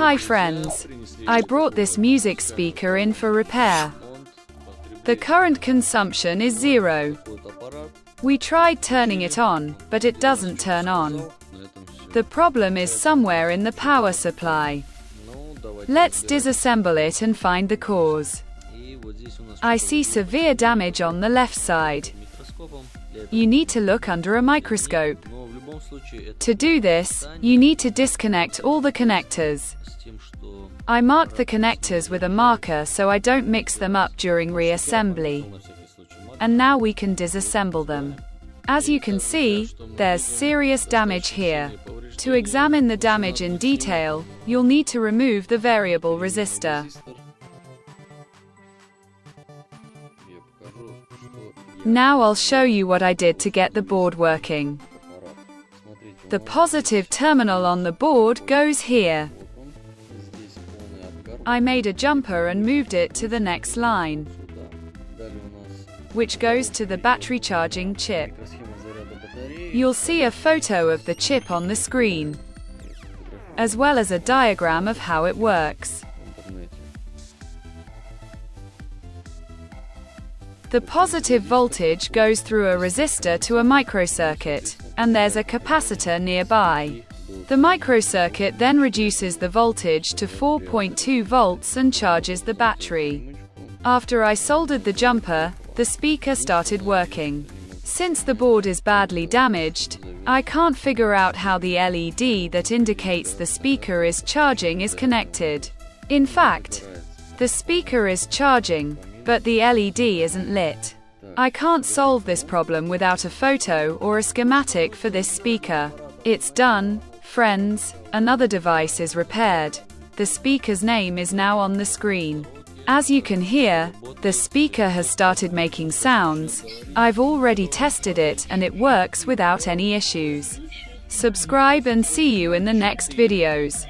Hi friends. I brought this music speaker in for repair. The current consumption is 0. We tried turning it on, but it doesn't turn on. The problem is somewhere in the power supply. Let's disassemble it and find the cause. I see severe damage on the left side. You need to look under a microscope. To do this, you need to disconnect all the connectors. I marked the connectors with a marker so I don't mix them up during reassembly. And now we can disassemble them. As you can see, there's serious damage here. To examine the damage in detail, you'll need to remove the variable resistor. Now I'll show you what I did to get the board working. The positive terminal on the board goes here. I made a jumper and moved it to the next line, which goes to the battery charging chip. You'll see a photo of the chip on the screen, as well as a diagram of how it works. The positive voltage goes through a resistor to a microcircuit, and there's a capacitor nearby. The microcircuit then reduces the voltage to 4.2 volts and charges the battery. After I soldered the jumper, the speaker started working. Since the board is badly damaged, I can't figure out how the LED that indicates the speaker is charging is connected. In fact, the speaker is charging, but the LED isn't lit. I can't solve this problem without a photo or a schematic for this speaker. It's done, friends. Another device is repaired. The speaker's name is now on the screen. As you can hear, the speaker has started making sounds. I've already tested it and it works without any issues. Subscribe and see you in the next videos.